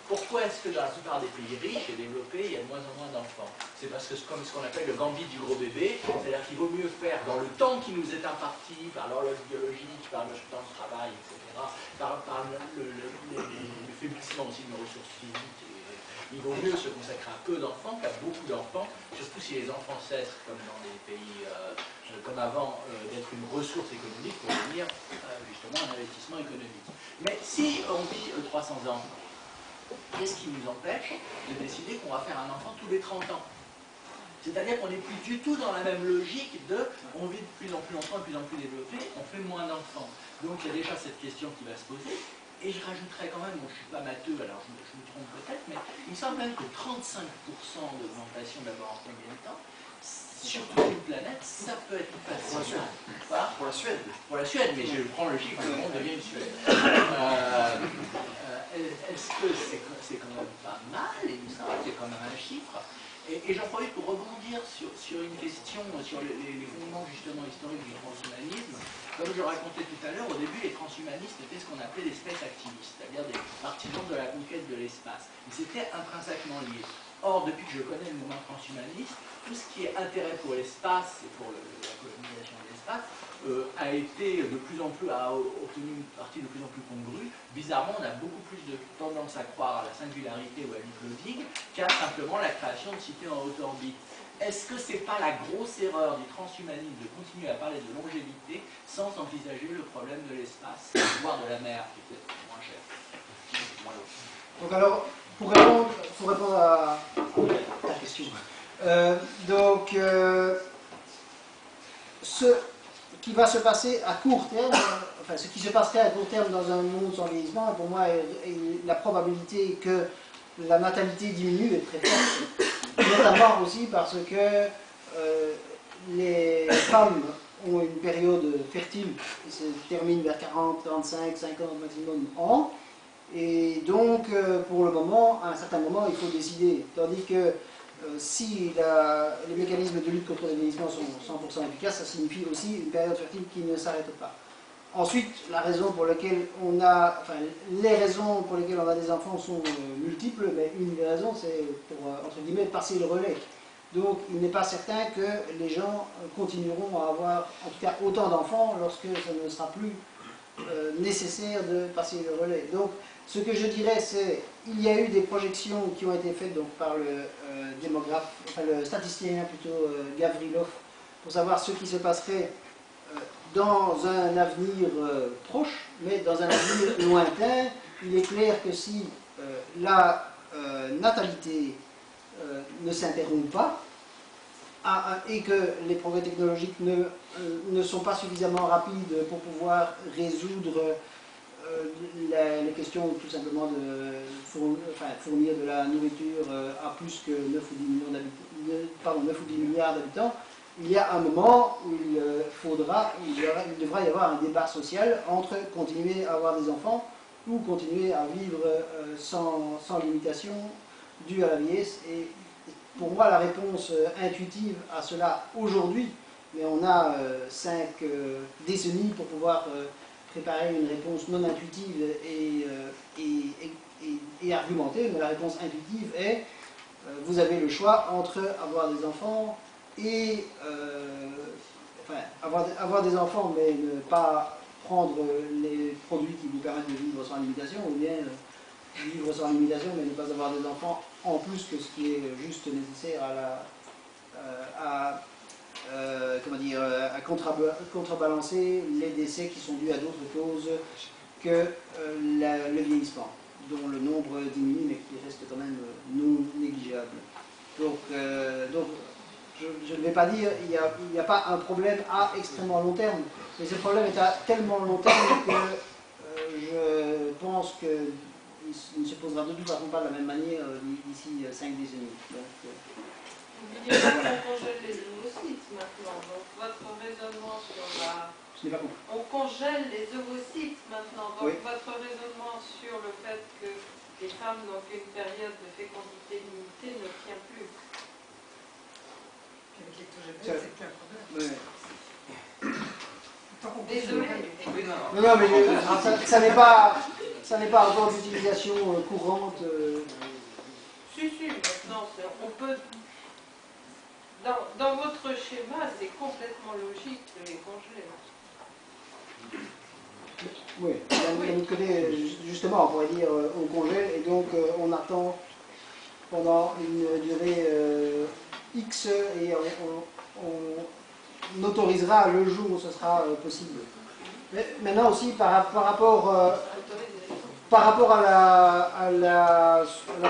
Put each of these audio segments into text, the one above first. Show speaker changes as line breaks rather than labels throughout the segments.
Pourquoi est-ce que dans la plupart des pays riches et développés, il y a de moins en moins d'enfants? C'est parce que c'est comme ce qu'on appelle le gambit du gros bébé, c'est-à-dire qu'il vaut mieux faire dans le temps qui nous est imparti, par l'horloge biologique, par le temps de travail, etc., par le faiblissement aussi de nos ressources physiques. Il vaut mieux se consacrer à peu d'enfants qu'à beaucoup d'enfants, surtout si les enfants cessent, comme dans les pays comme avant, d'être une ressource économique pour devenir justement un investissement économique. Mais si on vit 300 ans, qu'est-ce qui nous empêche de décider qu'on va faire un enfant tous les 30 ans? C'est-à-dire qu'on n'est plus du tout dans la même logique de on vit de plus en plus longtemps, de plus en plus développé, on fait moins d'enfants. Donc il y a déjà cette question qui va se poser. Et je rajouterais quand même, bon, je ne suis pas matheux, alors je me trompe peut-être, mais il me semble même que 35% d'augmentation d'abord en combien de temps, sur toute une planète, ça peut être facile.
Pour la Suède.
Pour la Suède, mais je prends le chiffre, le monde devient une Suède. Est-ce que c'est quand même pas mal? Il me semble qu'il y a quand même un chiffre. Et j'en profite pour rebondir sur une question, sur les fondements justement historiques du transhumanisme. Comme je racontais tout à l'heure, au début, les transhumanistes étaient ce qu'on appelait des space activistes, c'est-à-dire des partisans de la conquête de l'espace. Ils étaient intrinsèquement liés. Or, depuis que je connais le mouvement transhumaniste, tout ce qui est intérêt pour l'espace et pour la colonisation de l'espace a été de plus en plus, a obtenu une partie de plus en plus congrue. Bizarrement, on a beaucoup plus de tendance à croire à la singularité ou à l'uploading qu'à simplement la création de cités en haute orbite. Est-ce que c'est pas la grosse erreur du transhumanisme de continuer à parler de longévité sans envisager le problème de l'espace, voire de la mer, qui est peut-être moins cher?
Donc alors, pour répondre à la question, ce qui va se passer à court terme, enfin ce qui se passerait à court terme dans un monde sans vieillissement, pour moi, la probabilité que la natalité diminue est très forte, notamment aussi parce que les femmes ont une période fertile qui se termine vers 40, 45, 50 maximum ans, et donc pour le moment, à un certain moment, il faut décider, tandis que si les mécanismes de lutte contre le vieillissement sont 100% efficaces, ça signifie aussi une période fertile qui ne s'arrête pas. Ensuite, les raisons pour lesquelles on a des enfants sont multiples, mais une des raisons, c'est pour, entre guillemets, passer le relais. Donc, il n'est pas certain que les gens continueront à avoir, en tout cas, autant d'enfants lorsque ça ne sera plus nécessaire de passer le relais. Donc, ce que je dirais, c'est il y a eu des projections qui ont été faites donc, par le démographe, enfin le statisticien plutôt, Gavrilov, pour savoir ce qui se passerait dans un avenir proche, mais dans un avenir lointain. Il est clair que si la natalité ne s'interrompt pas, et que les progrès technologiques ne sont pas suffisamment rapides pour pouvoir résoudre les questions tout simplement de fournir de la nourriture à plus que 9 ou 10 milliards d'habitants, il y a un moment où il devra y avoir un débat social entre continuer à avoir des enfants ou continuer à vivre sans limitation due à la vieillesse. Et pour moi, la réponse intuitive à cela aujourd'hui, mais on a 5 décennies pour pouvoir préparer une réponse non intuitive et argumentée, mais la réponse intuitive est vous avez le choix entre avoir des enfants et avoir des enfants mais ne pas prendre les produits qui vous permettent de vivre sans limitation, ou bien vivre sans limitation mais ne pas avoir des enfants en plus que ce qui est juste nécessaire à contrebalancer les décès qui sont dus à d'autres causes que le vieillissement, dont le nombre diminue mais qui reste quand même non négligeable. Donc je ne vais pas dire qu'il n'y a pas un problème à extrêmement long terme, mais ce problème est à tellement long terme que je pense qu'il ne se posera de toute façon pas de la même manière d'ici 5 décennies.
N'oubliez pas qu'on congèle les ovocytes maintenant, donc votre raisonnement sur la...
Je n'ai pas compris.
On congèle les ovocytes maintenant, donc
oui.
Votre raisonnement sur le fait que les femmes n'ont qu'une période de fécondité limitée ne tient plus.
Avec l'éctogénèse, c'est plus un problème.
Oui.
Désolé.
Non, mais ça n'est pas... ça n'est pas encore d'utilisation courante.
Si, maintenant, on peut... Dans votre schéma, c'est complètement logique de les congeler.
Oui, d'un autre côté, justement, on pourrait dire on congèle et donc on attend pendant une durée X et on autorisera le jour où ce sera possible. Mais maintenant aussi, par rapport à la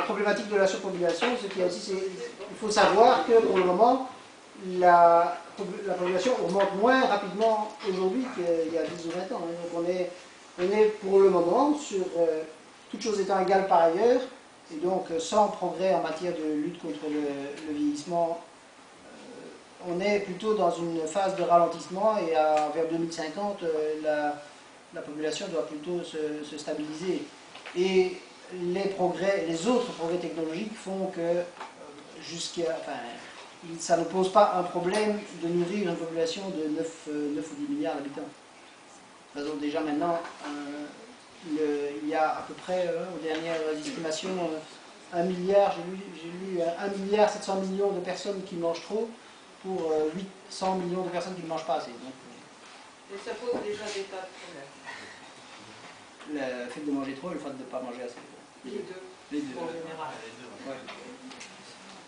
problématique de la surpopulation, ce qu'il y a aussi, c'est il faut savoir que pour le moment, la population augmente moins rapidement aujourd'hui qu'il y a 10 ou 20 ans. Donc on est pour le moment, sur toutes choses étant égales par ailleurs, et donc sans progrès en matière de lutte contre le vieillissement, on est plutôt dans une phase de ralentissement et vers 2050, la population doit plutôt se stabiliser. Et les autres progrès technologiques font que ça ne pose pas un problème de nourrir une population de 9 ou 10 milliards d'habitants. De toute façon, déjà maintenant, il y a à peu près, aux dernières estimations, 1 milliard, j'ai lu 1 milliard 700 millions de personnes qui mangent trop pour 800 millions de personnes qui ne mangent pas assez. Donc,
et ça pose déjà des tas de problèmes.
Le fait de manger trop et le fait de ne pas manger assez.
Les deux.
Les deux.
En général.
Ouais.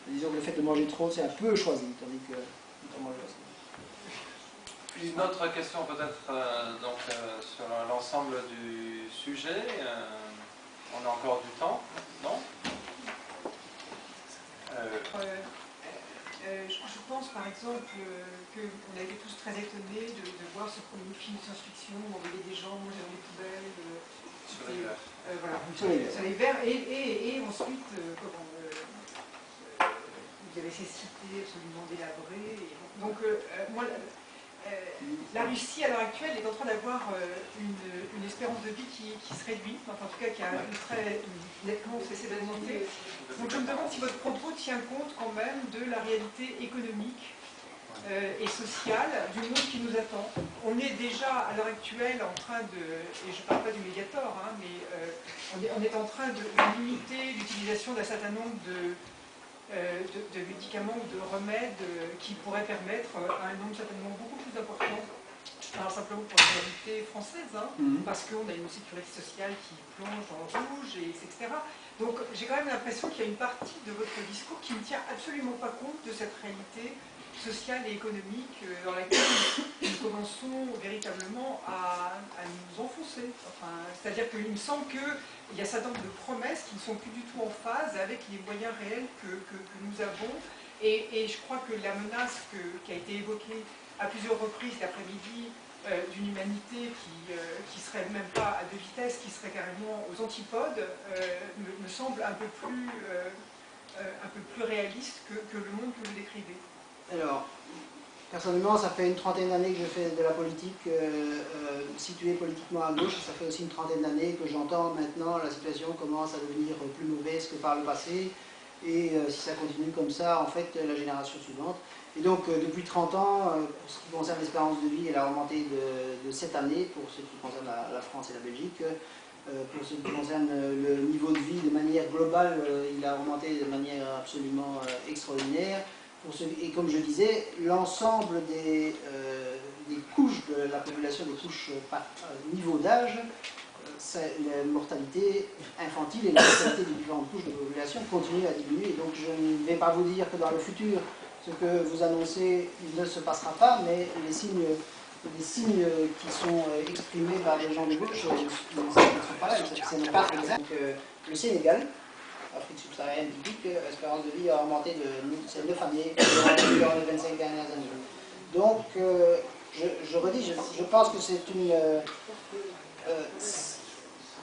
Disons que le fait de manger trop, c'est un peu choisi, tandis que ne pas manger assez.
Une autre question peut-être sur l'ensemble du sujet. On a encore du temps, non?
Je pense par exemple qu'on a été tous très étonnés de voir ce premier film de science-fiction où on voyait des gens manger dans les poubelles.
Sur les verres.
Voilà, sur les verres. Et ensuite, il y avait ces cités absolument délabrées. Donc, moi, la Russie, à l'heure actuelle, est en train d'avoir une espérance de vie qui se réduit, enfin, en tout cas qui a très nettement cessé d'augmenter. Donc je me demande si votre propos tient compte quand même de la réalité économique et sociale du monde qui nous attend. On est déjà, à l'heure actuelle, en train de, et je ne parle pas du Mediator, hein, mais on est en train de limiter l'utilisation d'un certain nombre de médicaments ou de remèdes qui pourraient permettre à un nombre certainement beaucoup plus important, alors simplement pour la réalité française, hein, parce qu'on a une sécurité sociale qui plonge dans le rouge, etc. Donc j'ai quand même l'impression qu'il y a une partie de votre discours qui ne tient absolument pas compte de cette réalité sociale et économique dans laquelle nous commençons véritablement à nous enfoncer. Enfin, c'est-à-dire qu'il me semble qu'il y a un certain nombre de promesses qui ne sont plus du tout en phase avec les moyens réels que nous avons. Et je crois que la menace qui a été évoquée à plusieurs reprises l'après-midi d'une humanité qui serait même pas à deux vitesses, qui serait carrément aux antipodes, me semble un peu plus réaliste que le monde que vous décrivez.
Alors, personnellement, ça fait une trentaine d'années que je fais de la politique, située politiquement à gauche, et ça fait aussi une trentaine d'années que j'entends maintenant la situation commence à devenir plus mauvaise que par le passé, et si ça continue comme ça, en fait, la génération suivante. Et donc, depuis 30 ans, pour ce qui concerne l'espérance de vie, elle a augmenté de 7 années, pour ce qui concerne la France et la Belgique. Pour ce qui concerne le niveau de vie de manière globale, il a augmenté de manière absolument extraordinaire. Et comme je disais, l'ensemble des couches de la population, des couches par niveau d'âge, la mortalité infantile et la mortalité des différentes couches de population continuent à diminuer. Donc je ne vais pas vous dire que dans le futur, ce que vous annoncez ne se passera pas, mais les signes qui sont exprimés par les gens de gauche ne sont pas là. Ce n'est pas exact. Le Sénégal, Afrique subsaharienne typique, l'espérance de vie a augmenté de ces 9 années dans les 25 dernières années. Donc, je redis, je pense que c'est une...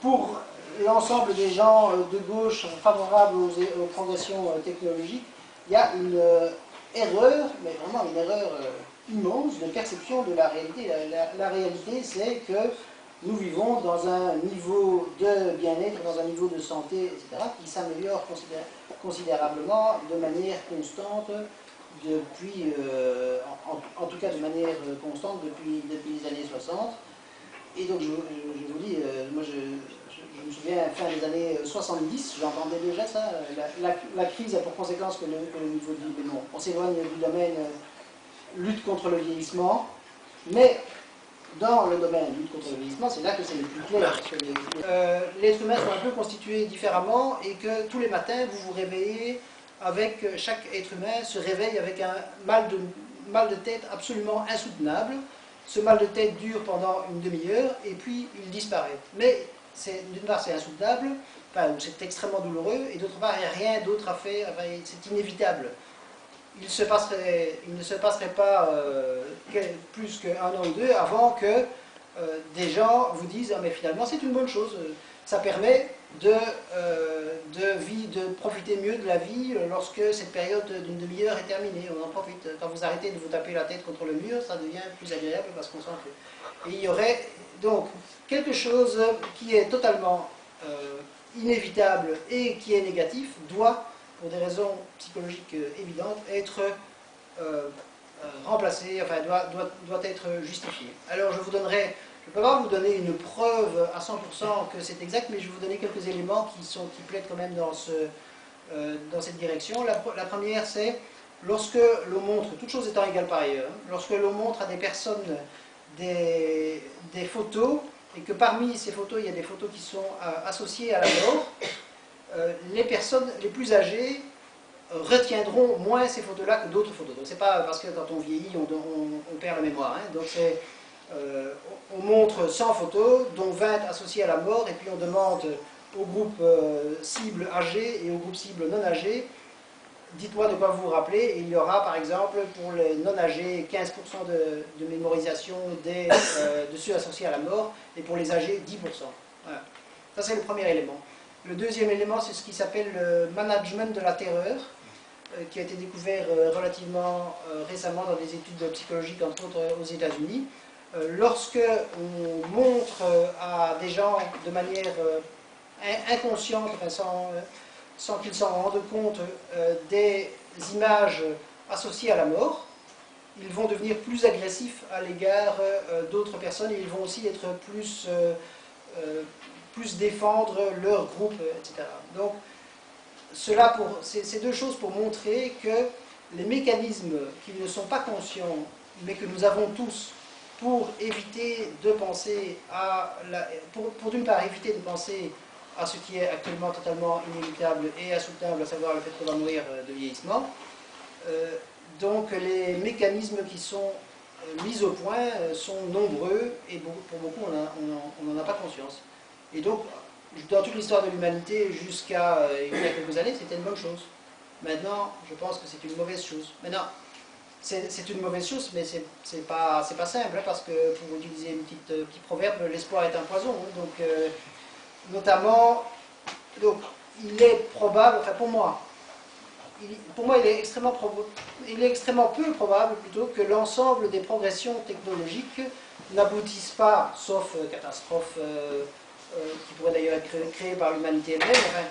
pour l'ensemble des gens de gauche favorables aux progressions technologiques, il y a une erreur, mais vraiment une erreur immense de perception de la réalité. La réalité, c'est que nous vivons dans un niveau de bien-être, dans un niveau de santé, etc., qui s'améliore considérablement de manière constante depuis, en tout cas de manière constante depuis les années 60. Et donc je vous dis, moi je je me souviens, fin des années 70, j'entendais déjà ça, la crise a pour conséquence que le niveau de vie, mais non, on s'éloigne du domaine lutte contre le vieillissement, mais dans le domaine lutte contre le vieillissement, c'est là que c'est le plus clair, parce que les êtres humains sont un peu constitués différemment, et que tous les matins, vous vous réveillez avec, chaque être humain se réveille avec un mal de tête absolument insoutenable. Ce mal de tête dure pendant une demi-heure, et puis il disparaît. Mais d'une part c'est insoutenable, enfin, c'est extrêmement douloureux, et d'autre part il n'y a rien d'autre à faire, enfin, c'est inévitable. Il ne se passerait pas plus qu'un an ou deux avant que des gens vous disent « Ah mais finalement c'est une bonne chose, ça permet de profiter mieux de la vie lorsque cette période d'une demi-heure est terminée, on en profite. Quand vous arrêtez de vous taper la tête contre le mur, ça devient plus agréable parce qu'on s'en fait. » Et il y aurait donc quelque chose qui est totalement inévitable et qui est négatif, doit, pour des raisons psychologiques évidentes, être remplacé, enfin doit être justifié. Alors je vous donnerai, je ne peux pas vous donner une preuve à 100% que c'est exact, mais je vais vous donner quelques éléments qui plaident quand même dans cette direction. La première, c'est lorsque l'on montre, toutes choses étant égales par ailleurs, lorsque l'on montre à des personnes des photos, et que parmi ces photos, il y a des photos qui sont associées à la mort, les personnes les plus âgées retiendront moins ces photos-là que d'autres photos. Donc c'est pas parce que quand on vieillit, on perd la mémoire. Hein. Donc on montre 100 photos, dont 20 associées à la mort, et puis on demande au groupe cible âgé et au groupe cible non âgé, dites-moi de quoi vous vous rappelez, et il y aura par exemple pour les non âgés 15% de mémorisation de ceux associés à la mort, et pour les âgés 10%. Voilà. Ça c'est le premier élément. Le deuxième élément, c'est ce qui s'appelle le management de la terreur, qui a été découvert relativement récemment dans des études psychologiques, entre autres aux États-Unis. Lorsque on montre à des gens de manière inconsciente, enfin sans qu'ils s'en rendent compte, des images associées à la mort, ils vont devenir plus agressifs à l'égard d'autres personnes, et ils vont aussi être plus défendre leur groupe, etc. Donc, c'est deux choses pour montrer que les mécanismes qui ne sont pas conscients, mais que nous avons tous, pour éviter de penser pour d'une part éviter de penser à ce qui est actuellement totalement inévitable et insoutenable, à savoir le fait qu'on va mourir de vieillissement. Donc les mécanismes qui sont mis au point sont nombreux, et pour beaucoup on n'en a pas conscience. Et donc, dans toute l'histoire de l'humanité, jusqu'à il y a quelques années, c'était une bonne chose. Maintenant, je pense que c'est une mauvaise chose. Maintenant, c'est une mauvaise chose, mais c'est pas simple, hein, parce que, pour utiliser un petit proverbe, l'espoir est un poison. Hein, donc, notamment, il est probable, enfin pour moi, il est extrêmement peu probable, plutôt, que l'ensemble des progressions technologiques n'aboutissent pas, sauf catastrophe, qui pourrait d'ailleurs être créée par l'humanité elle-même. Enfin,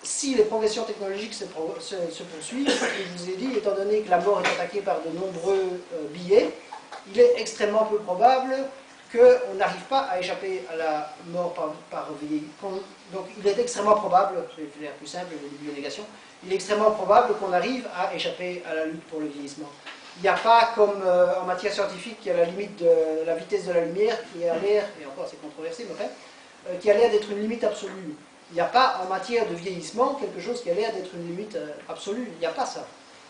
si les progressions technologiques se poursuivent, je vous ai dit, étant donné que la mort est attaquée par de nombreux biais, il est extrêmement peu probable qu'on n'arrive pas à échapper à la mort par vieillissement. Donc il est extrêmement probable, je vais faire plus simple, le négation, il est extrêmement probable qu'on arrive à échapper à la lutte pour le vieillissement. Il n'y a pas comme en matière scientifique, il y a la limite de la vitesse de la lumière qui a l'air, et encore c'est controversé, mais enfin, qui a l'air d'être une limite absolue. Il n'y a pas en matière de vieillissement quelque chose qui a l'air d'être une limite absolue. Il n'y a pas ça.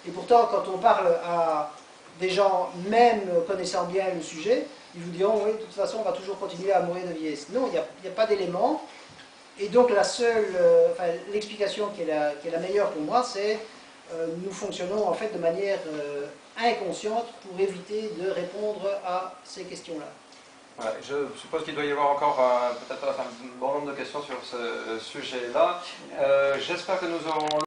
Et pourtant, quand on parle à des gens, même connaissant bien le sujet, ils vous diront, oui, de toute façon, on va toujours continuer à mourir de vieillesse. Non, il n'y a pas d'élément. Et donc, l'explication qui est la meilleure pour moi, c'est nous fonctionnons en fait de manière inconsciente pour éviter de répondre à ces questions-là.
Ouais, je suppose qu'il doit y avoir encore peut-être un bon nombre de questions sur ce sujet-là. J'espère que nous aurons